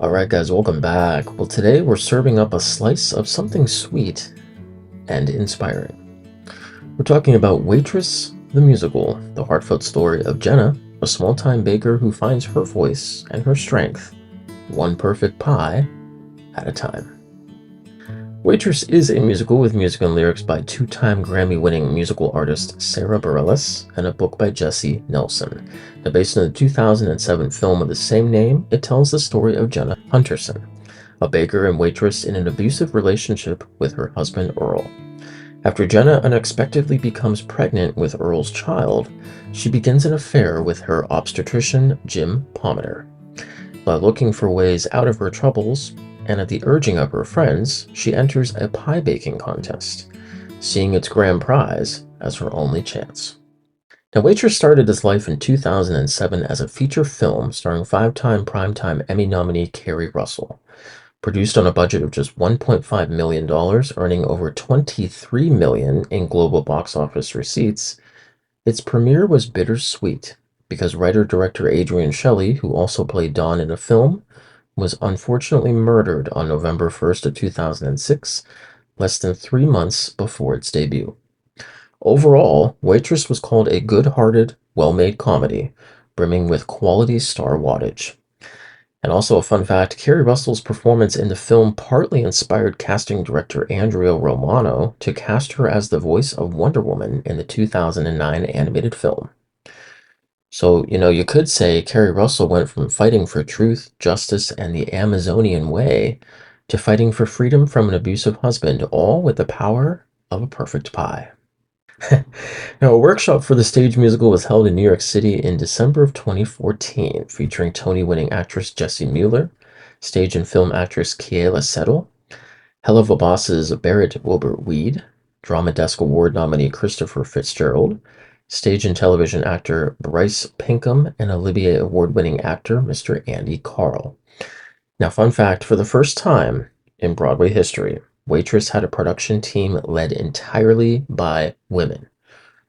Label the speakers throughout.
Speaker 1: All right, guys, welcome back. Well, today we're serving up a slice of something sweet and inspiring. We're talking about Waitress, the musical, the heartfelt story of Jenna, a small time baker who finds her voice and her strength, one perfect pie at a time. Waitress is a musical with music and lyrics by two-time Grammy-winning musical artist Sarah Bareilles and a book by Jesse Nelson. Now, based on the 2007 film of the same name, it tells the story of Jenna Hunterson, a baker and waitress in an abusive relationship with her husband Earl. After Jenna unexpectedly becomes pregnant with Earl's child, she begins an affair with her obstetrician Jim Palmer. While looking for ways out of her troubles, and at the urging of her friends, she enters a pie baking contest, seeing its grand prize as her only chance. Now, Waitress started its life in 2007 as a feature film starring five-time Primetime Emmy nominee Kerry Russell. Produced on a budget of just $1.5 million, earning over $23 million in global box office receipts, its premiere was bittersweet because writer-director Adrian Shelley, who also played Dawn in a film, was unfortunately murdered on November 1st of 2006, less than 3 months before its debut. Overall, Waitress was called a good-hearted, well-made comedy, brimming with quality star wattage. And also a fun fact, Kerry Russell's performance in the film partly inspired casting director Andrea Romano to cast her as the voice of Wonder Woman in the 2009 animated film. So, you could say Kerry Russell went from fighting for truth, justice, and the Amazonian way to fighting for freedom from an abusive husband, all with the power of a perfect pie. Now, a workshop for the stage musical was held in New York City in December of 2014, featuring Tony-winning actress Jessie Mueller, stage and film actress Keala Settle, Helluva Boss's Barrett Wilbert Weed, Drama Desk Award nominee Christopher Fitzgerald, stage and television actor Bryce Pinkham, and Olivier Award-winning actor Mr. Andy Carl. Now, fun fact, for the first time in Broadway history, Waitress had a production team led entirely by women,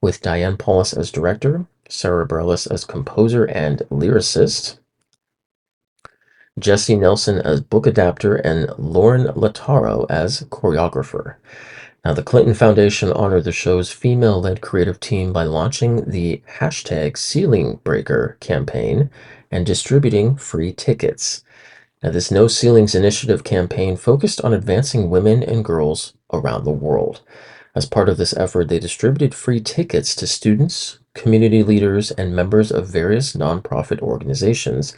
Speaker 1: with Diane Paulus as director, Sarah Bareilles as composer and lyricist, Jesse Nelson as book adapter, and Lauren Lataro as choreographer. Now, the Clinton Foundation honored the show's female-led creative team by launching the hashtag Ceiling Breaker campaign and distributing free tickets. Now, this No Ceilings Initiative campaign focused on advancing women and girls around the world. As part of this effort, they distributed free tickets to students, community leaders, and members of various nonprofit organizations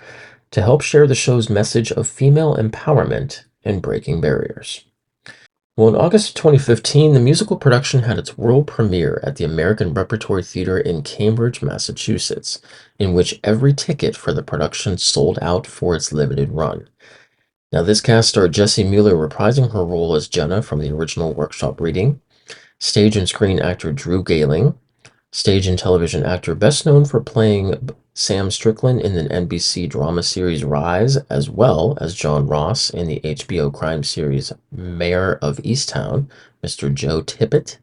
Speaker 1: to help share the show's message of female empowerment and breaking barriers. Well, in August 2015, the musical production had its world premiere at the American Repertory Theater in Cambridge, Massachusetts, in which every ticket for the production sold out for its limited run. Now, this cast starred Jessie Mueller reprising her role as Jenna from the original workshop reading, stage and screen actor Drew Gayling, stage and television actor best known for playing Sam Strickland in the NBC drama series Rise, as well as John Ross in the HBO crime series Mayor of Easttown, Mr. Joe Tippett,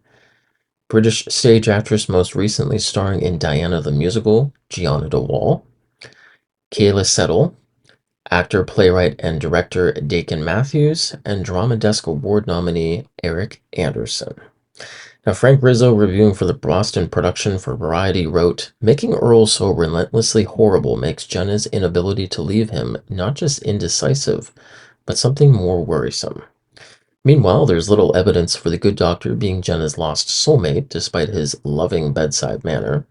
Speaker 1: British stage actress most recently starring in Diana the Musical, Gianna de Wall, Keala Settle, actor, playwright, and director Dakin Matthews, and Drama Desk Award nominee Eric Anderson. Now, Frank Rizzo, reviewing for the Boston production for Variety, wrote, "Making Earl so relentlessly horrible makes Jenna's inability to leave him not just indecisive, but something more worrisome." Meanwhile, there's little evidence for the good doctor being Jenna's lost soulmate, despite his loving bedside manner.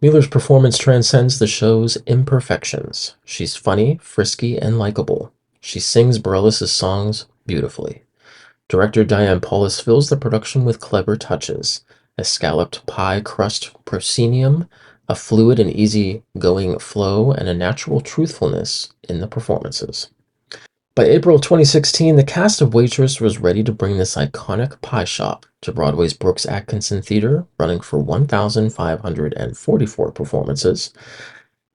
Speaker 1: Mueller's performance transcends the show's imperfections. She's funny, frisky, and likable. She sings Bareilles' songs beautifully. Director Diane Paulus fills the production with clever touches, a scalloped pie crust proscenium, a fluid and easy-going flow, and a natural truthfulness in the performances. By April 2016, the cast of Waitress was ready to bring this iconic pie shop to Broadway's Brooks Atkinson Theater, running for 1,544 performances.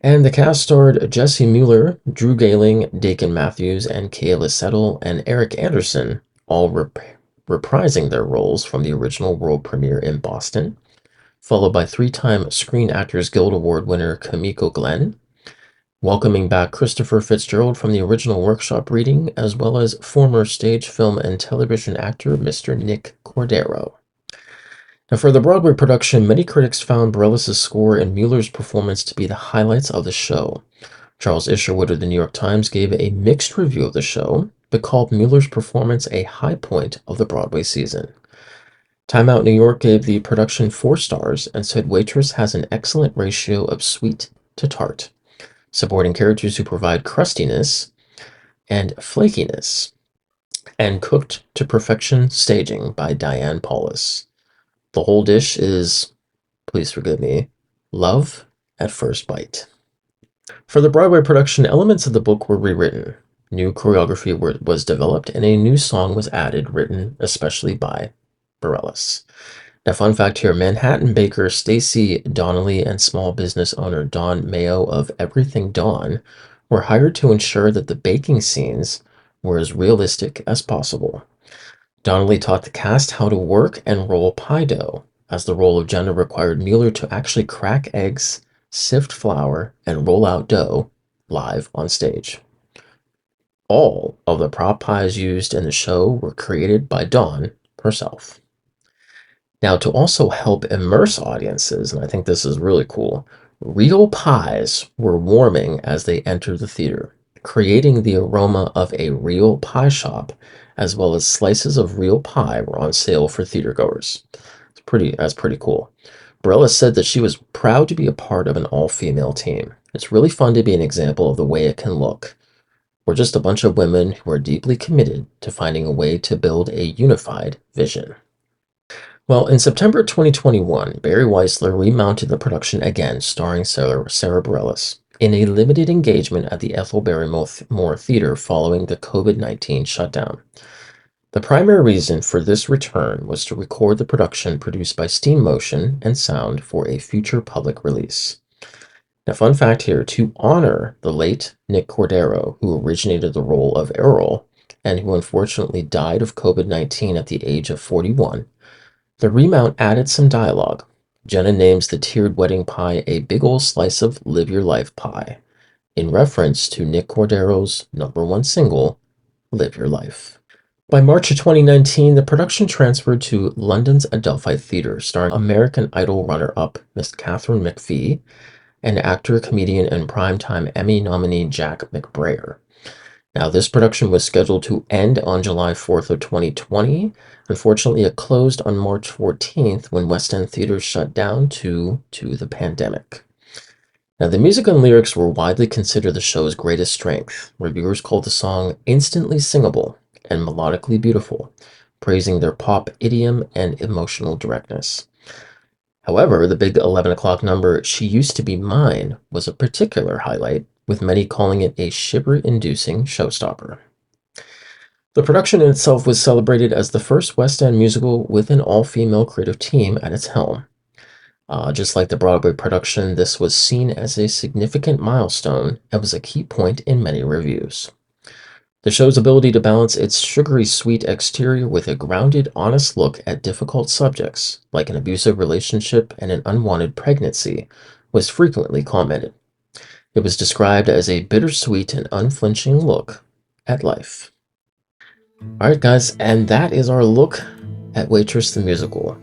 Speaker 1: And the cast starred Jessie Mueller, Drew Gayling, Dakin Matthews, and Keala Settle, and Eric Anderson, all reprising their roles from the original world premiere in Boston, followed by three-time Screen Actors Guild Award winner Kimiko Glenn, welcoming back Christopher Fitzgerald from the original workshop reading, as well as former stage, film, and television actor Mr. Nick Cordero. Now, for the Broadway production, many critics found Bareilles' score and Mueller's performance to be the highlights of the show. Charles Isherwood of the New York Times gave a mixed review of the show, but called Mueller's performance a high point of the Broadway season. Time Out New York gave the production 4 stars and said Waitress has an excellent ratio of sweet to tart, supporting characters who provide crustiness and flakiness, and cooked to perfection staging by Diane Paulus. The whole dish is, please forgive me, love at first bite. For the Broadway production, elements of the book were rewritten. New choreography was developed, and a new song was added, written especially by Bareilles. Now, fun fact here, Manhattan baker Stacy Donnelly and small business owner Don Mayo of Everything Dawn were hired to ensure that the baking scenes were as realistic as possible. Donnelly taught the cast how to work and roll pie dough, as the role of Jenna required Mueller to actually crack eggs, sift flour, and roll out dough live on stage. All of the prop pies used in the show were created by Dawn herself. Now, to also help immerse audiences, and I think this is really cool, real pies were warming as they entered the theater, creating the aroma of a real pie shop, as well as slices of real pie were on sale for theatergoers. That's pretty cool. Bareilles said that she was proud to be a part of an all-female team. It's really fun to be an example of the way it can look. We're just a bunch of women who are deeply committed to finding a way to build a unified vision. Well, in September 2021, Barry Weissler remounted the production again, starring Sarah Bareilles, in a limited engagement at the Ethel Barrymore Theater following the COVID-19 shutdown. The primary reason for this return was to record the production produced by Steam Motion and Sound for a future public release. Now, fun fact here, to honor the late Nick Cordero, who originated the role of Errol, and who unfortunately died of COVID-19 at the age of 41, the remount added some dialogue. Jenna names the tiered wedding pie a big ol' slice of Live Your Life pie, in reference to Nick Cordero's #1 single, Live Your Life. By March of 2019, the production transferred to London's Adelphi Theatre, starring American Idol runner-up Miss Catherine McPhee and actor, comedian, and Primetime Emmy nominee Jack McBrayer. Now, this production was scheduled to end on July 4th of 2020. Unfortunately, it closed on March 14th when West End theaters shut down due to the pandemic. Now, the music and lyrics were widely considered the show's greatest strength. Reviewers called the song instantly singable and melodically beautiful, praising their pop idiom and emotional directness. However, the big 11 o'clock number, She Used to Be Mine, was a particular highlight, with many calling it a shiver-inducing showstopper. The production in itself was celebrated as the first West End musical with an all-female creative team at its helm. Just like the Broadway production, this was seen as a significant milestone and was a key point in many reviews. The show's ability to balance its sugary sweet exterior with a grounded, honest look at difficult subjects, like an abusive relationship and an unwanted pregnancy, was frequently commented. It was described as a bittersweet and unflinching look at life. Alright guys, and that is our look at Waitress the Musical.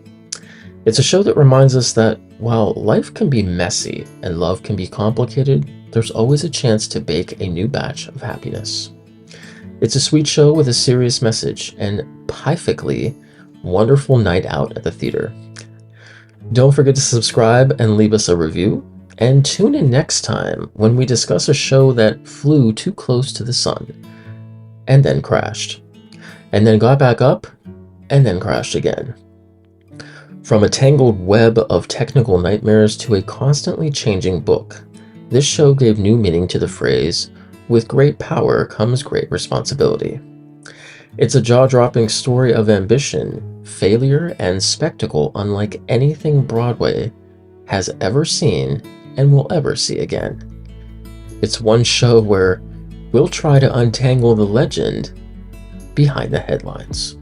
Speaker 1: It's a show that reminds us that while life can be messy and love can be complicated, there's always a chance to bake a new batch of happiness. It's a sweet show with a serious message and perfectly wonderful night out at the theater. Don't forget to subscribe and leave us a review. And tune in next time when we discuss a show that flew too close to the sun and then crashed, and then got back up and then crashed again. From a tangled web of technical nightmares to a constantly changing book, this show gave new meaning to the phrase, "With great power comes great responsibility." It's a jaw-dropping story of ambition, failure, and spectacle unlike anything Broadway has ever seen and will ever see again. It's one show where we'll try to untangle the legend behind the headlines.